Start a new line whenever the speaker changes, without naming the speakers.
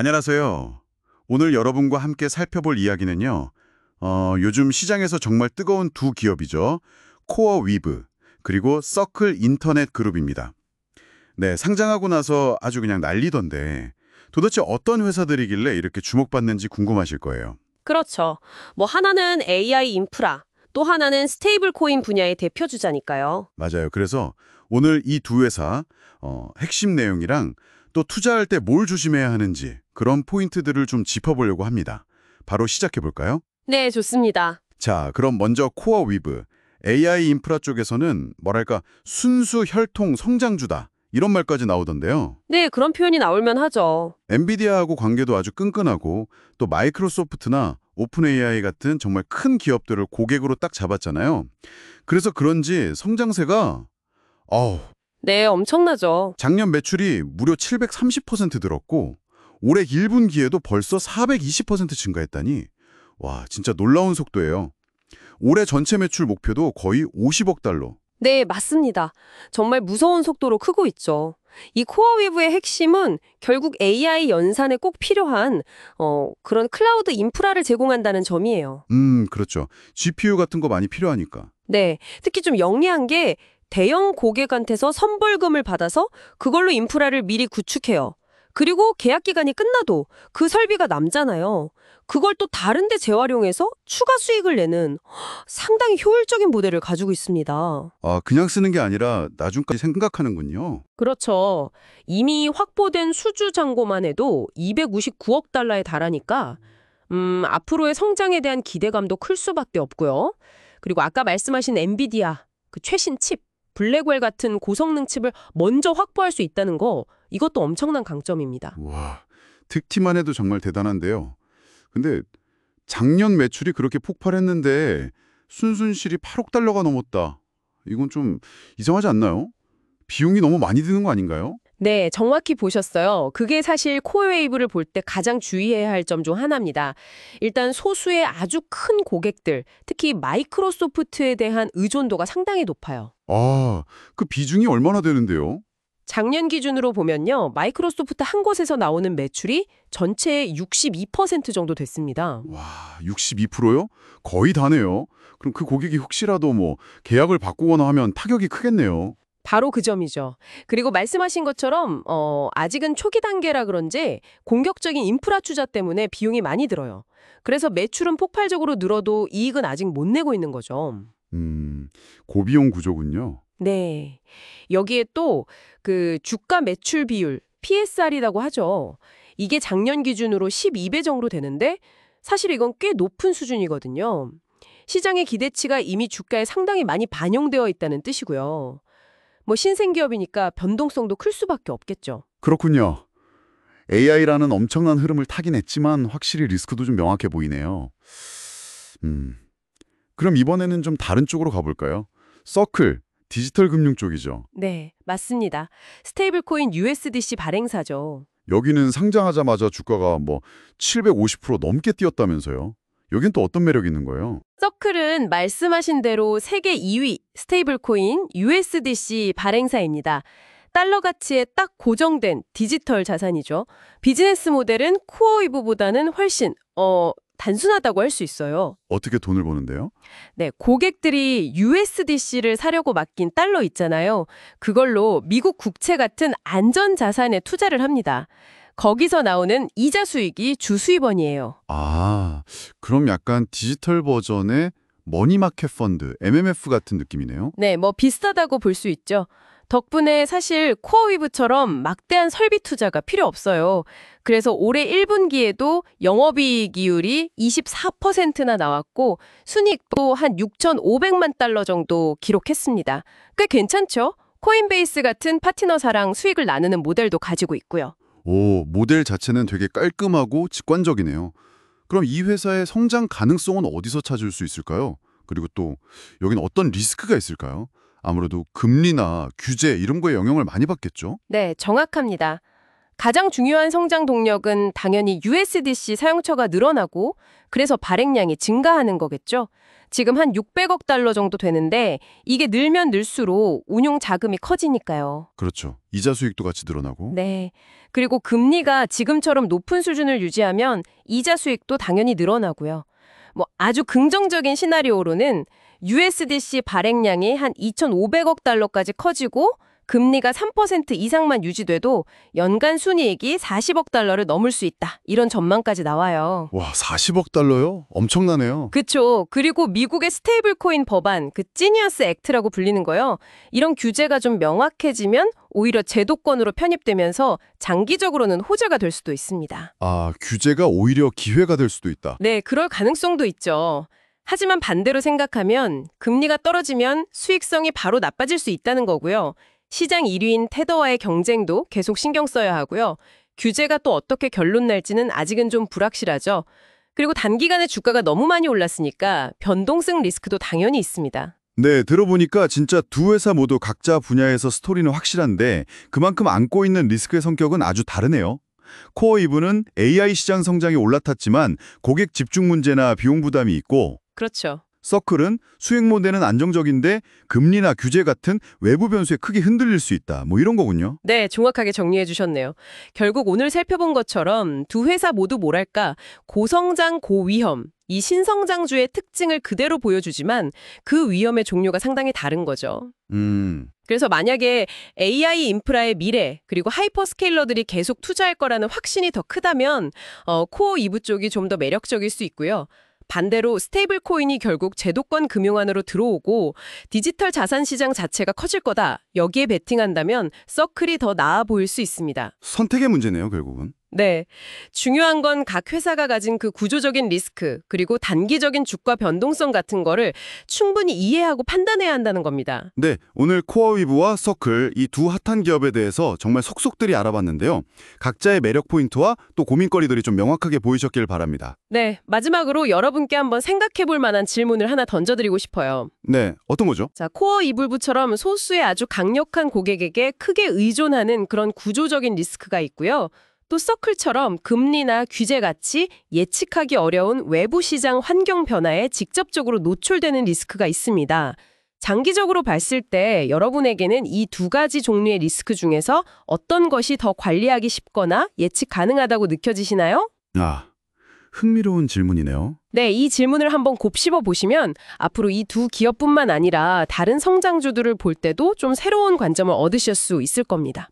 안녕하세요. 오늘 여러분과 함께 살펴볼 이야기는요. 요즘 시장에서 정말 뜨거운 두 기업이죠. 코어 위브 그리고 서클 인터넷 그룹입니다. 네, 상장하고 나서 아주 그냥 난리던데 도대체 어떤 회사들이길래 이렇게 주목받는지 궁금하실 거예요.
그렇죠. 뭐 하나는 AI 인프라, 또 하나는 스테이블 코인 분야의 대표 주자니까요.
맞아요. 그래서 오늘 이 두 회사 핵심 내용이랑 또 투자할 때 뭘 조심해야 하는지 그런 포인트들을 좀 짚어보려고 합니다. 바로 시작해 볼까요?
네, 좋습니다.
자, 그럼 먼저 코어 위브, AI 인프라 쪽에서는 뭐랄까 순수 혈통 성장주다 이런 말까지 나오던데요.
네, 그런 표현이 나올만 하죠.
엔비디아하고 관계도 아주 끈끈하고 또 마이크로소프트나 오픈 AI 같은 정말 큰 기업들을 고객으로 딱 잡았잖아요. 그래서 그런지 성장세가 어우,
네, 엄청나죠.
작년 매출이 무려 730% 늘었고 올해 1분기에도 벌써 420% 증가했다니 와, 진짜 놀라운 속도예요. 올해 전체 매출 목표도 거의 50억 달러.
네, 맞습니다. 정말 무서운 속도로 크고 있죠. 이 코어 위브의 핵심은 결국 AI 연산에 꼭 필요한 그런 클라우드 인프라를 제공한다는 점이에요.
그렇죠. GPU 같은 거 많이 필요하니까.
네, 특히 좀 영리한 게 대형 고객한테서 선불금을 받아서 그걸로 인프라를 미리 구축해요. 그리고 계약 기간이 끝나도 그 설비가 남잖아요. 그걸 또 다른 데 재활용해서 추가 수익을 내는 상당히 효율적인 모델을 가지고 있습니다.
아, 그냥 쓰는 게 아니라 나중까지 생각하는군요.
그렇죠. 이미 확보된 수주 잔고만 해도 259억 달러에 달하니까 앞으로의 성장에 대한 기대감도 클 수밖에 없고요. 그리고 아까 말씀하신 엔비디아, 그 최신 칩, 블랙웰 같은 고성능 칩을 먼저 확보할 수 있다는 거 이것도 엄청난 강점입니다.
와, 듣기만 해도 정말 대단한데요. 근데 작년 매출이 그렇게 폭발했는데 순순실이 8억 달러가 넘었다. 이건 좀 이상하지 않나요? 비용이 너무 많이 드는 거 아닌가요?
네, 정확히 보셨어요. 그게 사실 코어웨이브를 볼 때 가장 주의해야 할 점 중 하나입니다. 일단 소수의 아주 큰 고객들, 특히 마이크로소프트에 대한 의존도가 상당히 높아요.
아, 그 비중이 얼마나 되는데요?
작년 기준으로 보면요. 마이크로소프트 한 곳에서 나오는 매출이 전체의 62% 정도 됐습니다.
와, 62%요? 거의 다네요. 그럼 그 고객이 혹시라도 뭐 계약을 바꾸거나 하면 타격이 크겠네요.
바로 그 점이죠. 그리고 말씀하신 것처럼 아직은 초기 단계라 그런지 공격적인 인프라 투자 때문에 비용이 많이 들어요. 그래서 매출은 폭발적으로 늘어도 이익은 아직 못 내고 있는 거죠.
고비용 구조군요.
네. 여기에 또 그 주가 매출 비율, PSR이라고 하죠. 이게 작년 기준으로 12배 정도 되는데 사실 이건 꽤 높은 수준이거든요. 시장의 기대치가 이미 주가에 상당히 많이 반영되어 있다는 뜻이고요. 뭐 신생기업이니까 변동성도 클 수밖에 없겠죠.
그렇군요. AI라는 엄청난 흐름을 타긴 했지만 확실히 리스크도 좀 명확해 보이네요. 그럼 이번에는 좀 다른 쪽으로 가볼까요? 서클, 디지털 금융 쪽이죠.
네, 맞습니다. 스테이블 코인 USDC 발행사죠.
여기는 상장하자마자 주가가 뭐 750% 넘게 뛰었다면서요. 여긴 또 어떤 매력이 있는 거예요?
서클은 말씀하신 대로 세계 2위 스테이블 코인 USDC 발행사입니다. 달러 가치에 딱 고정된 디지털 자산이죠. 비즈니스 모델은 코어위브보다는 훨씬 단순하다고 할 수 있어요.
어떻게 돈을 버는데요?
네, 고객들이 USDC를 사려고 맡긴 달러 있잖아요. 그걸로 미국 국채 같은 안전 자산에 투자를 합니다. 거기서 나오는 이자 수익이 주수입원이에요.
아, 그럼 약간 디지털 버전의 머니마켓 펀드, MMF 같은 느낌이네요.
네, 뭐 비슷하다고 볼 수 있죠. 덕분에 사실 코어위브처럼 막대한 설비 투자가 필요 없어요. 그래서 올해 1분기에도 영업이익률이 24%나 나왔고 순이익도 한 6,500만 달러 정도 기록했습니다. 꽤 괜찮죠? 코인베이스 같은 파트너사랑 수익을 나누는 모델도 가지고 있고요.
오, 모델 자체는 되게 깔끔하고 직관적이네요. 그럼 이 회사의 성장 가능성은 어디서 찾을 수 있을까요? 그리고 또 여기는 어떤 리스크가 있을까요? 아무래도 금리나 규제 이런 거에 영향을 많이 받겠죠?
네, 정확합니다. 가장 중요한 성장 동력은 당연히 USDC 사용처가 늘어나고 그래서 발행량이 증가하는 거겠죠. 지금 한 600억 달러 정도 되는데 이게 늘면 늘수록 운용 자금이 커지니까요.
그렇죠. 이자 수익도 같이 늘어나고.
네. 그리고 금리가 지금처럼 높은 수준을 유지하면 이자 수익도 당연히 늘어나고요. 아주 긍정적인 시나리오로는 USDC 발행량이 한 2,500억 달러까지 커지고 금리가 3% 이상만 유지돼도 연간 순이익이 40억 달러를 넘을 수 있다. 이런 전망까지 나와요.
와, 40억 달러요? 엄청나네요.
그쵸. 그리고 미국의 스테이블 코인 법안, 그 지니어스 액트라고 불리는 거요. 이런 규제가 좀 명확해지면 오히려 제도권으로 편입되면서 장기적으로는 호재가 될 수도 있습니다.
아, 규제가 오히려 기회가 될 수도 있다.
네, 그럴 가능성도 있죠. 하지만 반대로 생각하면 금리가 떨어지면 수익성이 바로 나빠질 수 있다는 거고요. 시장 1위인 테더와의 경쟁도 계속 신경 써야 하고요. 규제가 또 어떻게 결론 날지는 아직은 좀 불확실하죠. 그리고 단기간에 주가가 너무 많이 올랐으니까 변동성 리스크도 당연히 있습니다.
네, 들어보니까 진짜 두 회사 모두 각자 분야에서 스토리는 확실한데 그만큼 안고 있는 리스크의 성격은 아주 다르네요. 코어 이브는 AI 시장 성장이 올라탔지만 고객 집중 문제나 비용 부담이 있고,
그렇죠.
서클은 수익 모델은 안정적인데 금리나 규제 같은 외부 변수에 크게 흔들릴 수 있다. 이런 거군요.
네, 정확하게 정리해 주셨네요. 결국 오늘 살펴본 것처럼 두 회사 모두 뭐랄까 고성장 고위험, 이 신성장주의 특징을 그대로 보여주지만 그 위험의 종류가 상당히 다른 거죠. 그래서 만약에 AI 인프라의 미래 그리고 하이퍼스케일러들이 계속 투자할 거라는 확신이 더 크다면 코어 2부 쪽이 좀 더 매력적일 수 있고요. 반대로 스테이블 코인이 결국 제도권 금융 안으로 들어오고 디지털 자산 시장 자체가 커질 거다. 여기에 베팅한다면 서클이 더 나아 보일 수 있습니다.
선택의 문제네요, 결국은.
네. 중요한 건 각 회사가 가진 그 구조적인 리스크, 그리고 단기적인 주가 변동성 같은 거를 충분히 이해하고 판단해야 한다는 겁니다.
네, 오늘 코어위브와 서클 이 두 핫한 기업에 대해서 정말 속속들이 알아봤는데요. 각자의 매력 포인트와 또 고민거리들이 좀 명확하게 보이셨길 바랍니다.
네. 마지막으로 여러분께 한번 생각해 볼 만한 질문을 하나 던져드리고 싶어요.
네, 어떤 거죠?
자, 코어 이불부처럼 소수의 아주 강력한 고객에게 크게 의존하는 그런 구조적인 리스크가 있고요. 또 서클처럼 금리나 규제 같이 예측하기 어려운 외부 시장 환경 변화에 직접적으로 노출되는 리스크가 있습니다. 장기적으로 봤을 때 여러분에게는 이 두 가지 종류의 리스크 중에서 어떤 것이 더 관리하기 쉽거나 예측 가능하다고 느껴지시나요?
아, 흥미로운 질문이네요.
네, 이 질문을 한번 곱씹어 보시면 앞으로 이 두 기업뿐만 아니라 다른 성장주들을 볼 때도 좀 새로운 관점을 얻으실 수 있을 겁니다.